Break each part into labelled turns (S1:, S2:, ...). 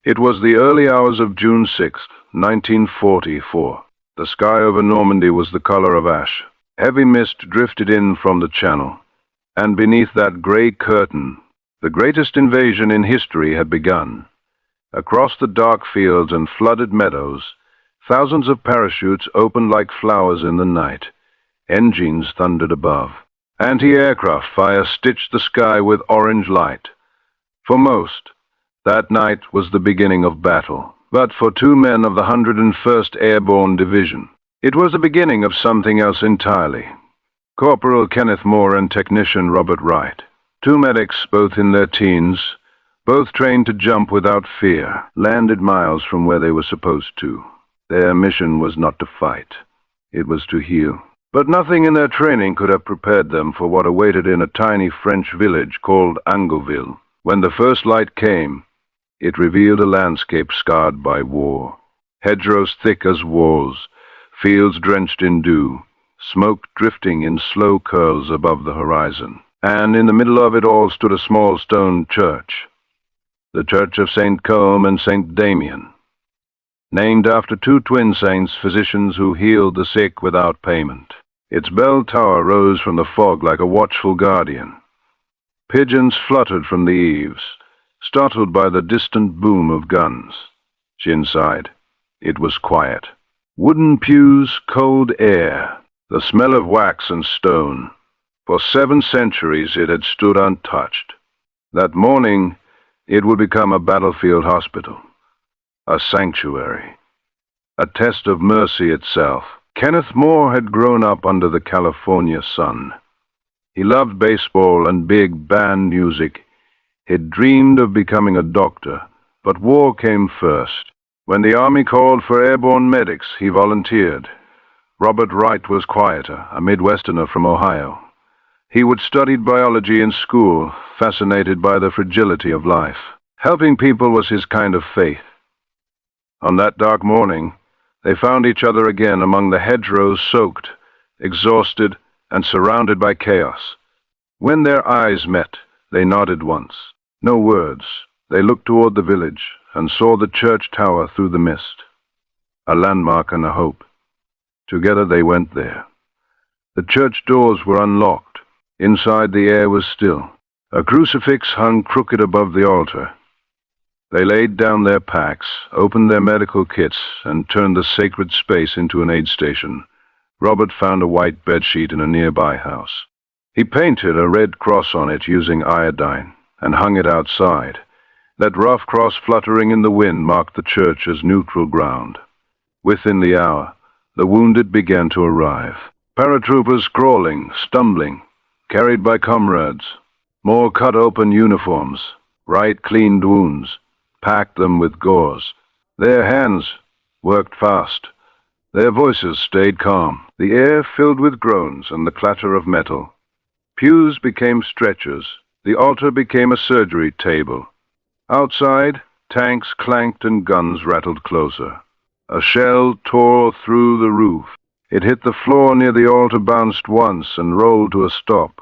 S1: It was the early hours of June 6th, 1944. The sky over Normandy was the color of ash. Heavy mist drifted in from the channel, and beneath that gray curtain, the greatest invasion in history had begun. Across the dark fields and flooded meadows, thousands of parachutes opened like flowers in the night. Engines thundered above. Anti-aircraft fire stitched the sky with orange light. For most, that night was the beginning of battle. But for two men of the 101st Airborne Division, it was the beginning of something else entirely. Corporal Kenneth Moore and Technician Robert Wright, two medics both in their teens, both trained to jump without fear, landed miles from where they were supposed to. Their mission was not to fight. It was to heal. But nothing in their training could have prepared them for what awaited in a tiny French village called Angoville. When the first light came, it revealed a landscape scarred by war. Hedgerows thick as walls, fields drenched in dew, smoke drifting in slow curls above the horizon. And in the middle of it all stood a small stone church, the Church of St. Combe and St. Damien, named after two twin saints, physicians who healed the sick without payment. Its bell tower rose from the fog like a watchful guardian. Pigeons fluttered from the eaves, startled by the distant boom of guns. Inside, it was quiet. Wooden pews, cold air, the smell of wax and stone. For 7 centuries it had stood untouched. That morning, it would become a battlefield hospital, a sanctuary, a test of mercy itself. Kenneth Moore had grown up under the California sun. He loved baseball and big band music. He'd dreamed of becoming a doctor, but war came first. When the Army called for airborne medics, he volunteered. Robert Wright was quieter, a Midwesterner from Ohio. He would studied biology in school, fascinated by the fragility of life. Helping people was his kind of faith. On that dark morning, they found each other again among the hedgerows, soaked, exhausted, and surrounded by chaos. When their eyes met, they nodded once. No words. They looked toward the village and saw the church tower through the mist, a landmark and a hope. Together they went there. The church doors were unlocked. Inside, the air was still. A crucifix hung crooked above the altar. They laid down their packs, opened their medical kits, and turned the sacred space into an aid station. Robert found a white bedsheet in a nearby house. He painted a red cross on it using iodine and hung it outside. That rough cross fluttering in the wind marked the church as neutral ground. Within the hour, the wounded began to arrive. Paratroopers crawling, stumbling, carried by comrades. More cut open uniforms. Wright cleaned wounds, packed them with gauze. Their hands worked fast. Their voices stayed calm. The air filled with groans and the clatter of metal. Pews became stretchers. The altar became a surgery table. Outside, tanks clanked and guns rattled closer. A shell tore through the roof. It hit the floor near the altar, bounced once, and rolled to a stop.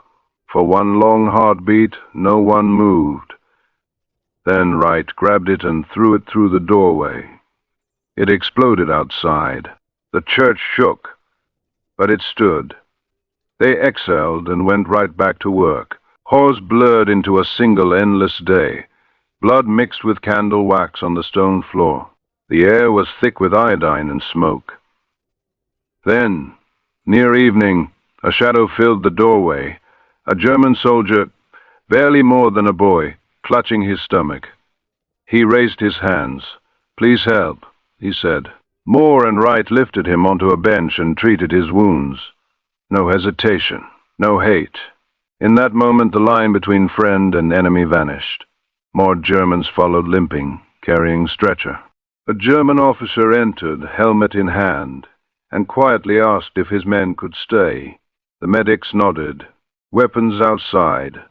S1: For one long heartbeat, no one moved. Then Wright grabbed it and threw it through the doorway. It exploded outside. The church shook, but it stood. They exhaled and went right back to work. Halls blurred into a single endless day. Blood mixed with candle wax on the stone floor. The air was thick with iodine and smoke. Then, near evening, a shadow filled the doorway. A German soldier, barely more than a boy, clutching his stomach. He raised his hands. "Please help," he said. Moore and Wright lifted him onto a bench and treated his wounds. No hesitation, no hate. In that moment, the line between friend and enemy vanished. More Germans followed, limping, carrying stretcher. A German officer entered, helmet in hand, and quietly asked if his men could stay. The medics nodded. Weapons outside.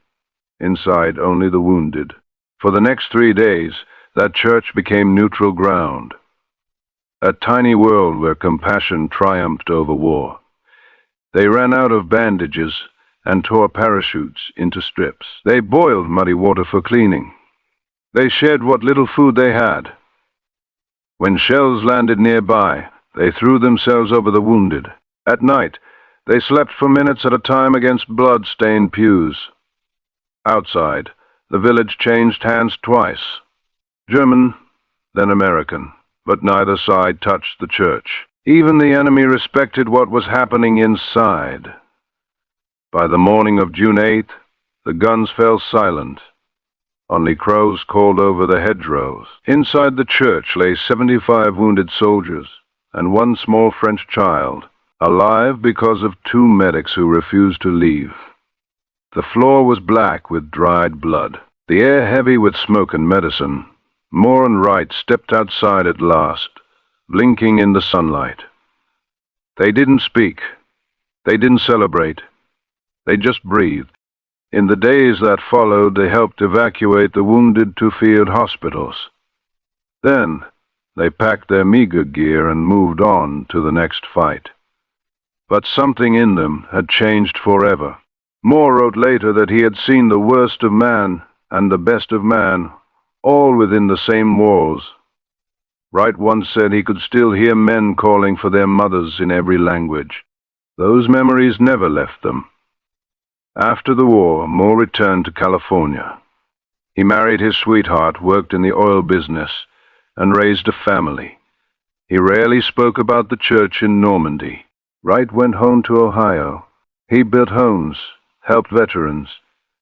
S1: Inside, only the wounded. For the next 3 days, that church became neutral ground. A tiny world where compassion triumphed over war. They ran out of bandages and tore parachutes into strips. They boiled muddy water for cleaning. They shared what little food they had. When shells landed nearby, they threw themselves over the wounded. At night, they slept for minutes at a time against blood-stained pews. Outside, the village changed hands twice. German, then American, but neither side touched the church. Even the enemy respected what was happening inside. By the morning of June 8th, the guns fell silent. Only crows called over the hedgerows. Inside the church lay 75 wounded soldiers and one small French child, alive because of 2 medics who refused to leave. The floor was black with dried blood, the air heavy with smoke and medicine. Moore and Wright stepped outside at last, blinking in the sunlight. They didn't speak. They didn't celebrate. They just breathed. In the days that followed, they helped evacuate the wounded to field hospitals. Then, they packed their meager gear and moved on to the next fight. But something in them had changed forever. Moore wrote later that he had seen the worst of man and the best of man, all within the same walls. Wright once said he could still hear men calling for their mothers in every language. Those memories never left them. After the war, Moore returned to California. He married his sweetheart, worked in the oil business, and raised a family. He rarely spoke about the church in Normandy. Wright went home to Ohio. He built homes, helped veterans,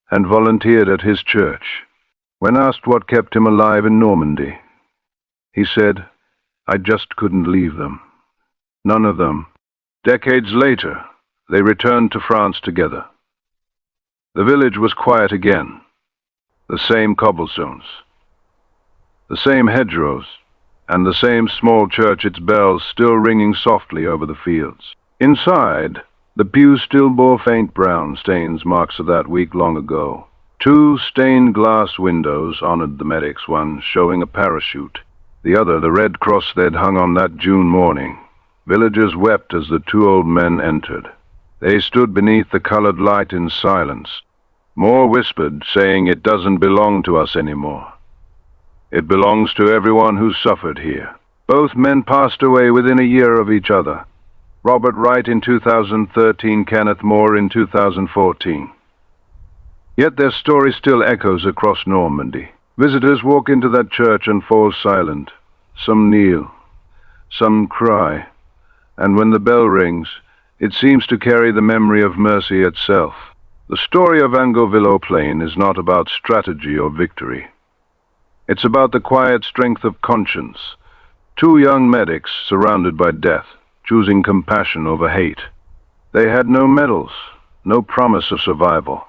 S1: and volunteered at his church. When asked what kept him alive in Normandy, he said, "I just couldn't leave them. None of them." Decades later, they returned to France together. The village was quiet again. The same cobblestones, the same hedgerows, and the same small church, its bells still ringing softly over the fields. Inside, the pews still bore faint brown stains, marks of that week long ago. 2 stained glass windows honored the medics, one showing a parachute, the other the Red Cross they'd hung on that June morning. Villagers wept as the 2 old men entered. They stood beneath the colored light in silence. Moore whispered, saying, "It doesn't belong to us anymore. It belongs to everyone who suffered here." Both men passed away within a year of each other. Robert Wright in 2013, Kenneth Moore in 2014. Yet their story still echoes across Normandy. Visitors walk into that church and fall silent. Some kneel, some cry, and when the bell rings, it seems to carry the memory of mercy itself. The story of Angloville Plain is not about strategy or victory. It's about the quiet strength of conscience. 2 young medics surrounded by death, choosing compassion over hate. They had no medals, no promise of survival.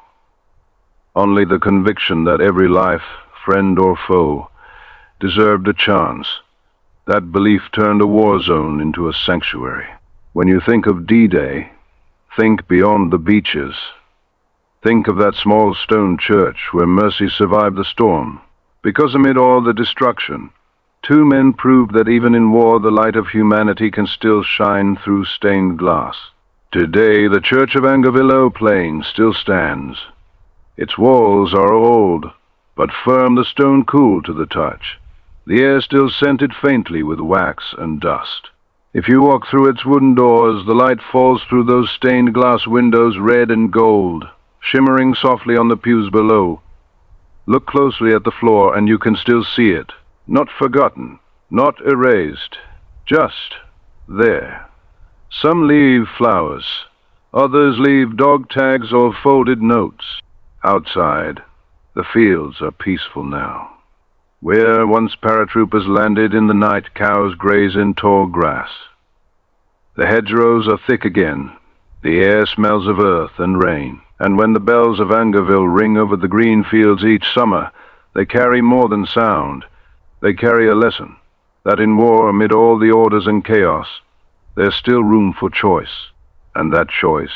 S1: Only the conviction that every life, friend or foe, deserved a chance. That belief turned a war zone into a sanctuary. When you think of D-Day, think beyond the beaches. Think of that small stone church where mercy survived the storm. Because amid all the destruction, 2 men proved that even in war the light of humanity can still shine through stained glass. Today, the Church of Angloville Plain still stands. Its walls are old, but firm, the stone cool to the touch. The air still scented faintly with wax and dust. If you walk through its wooden doors, the light falls through those stained glass windows, red and gold, shimmering softly on the pews below. Look closely at the floor and you can still see it. Not forgotten, not erased, just there. Some leave flowers, others leave dog tags or folded notes. Outside, the fields are peaceful now. Where once paratroopers landed in the night, cows graze in tall grass. The hedgerows are thick again. The air smells of earth and rain. And when the bells of Angloville ring over the green fields each summer, they carry more than sound. They carry a lesson, that in war, amid all the orders and chaos, there's still room for choice. And that choice,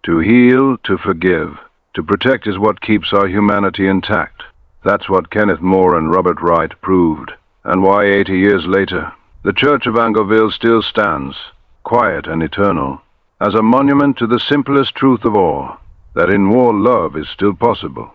S1: to heal, to forgive, to protect, is what keeps our humanity intact. That's what Kenneth Moore and Robert Wright proved, and why 80 years later, the Church of Angloville still stands, quiet and eternal, as a monument to the simplest truth of all, that in war love is still possible.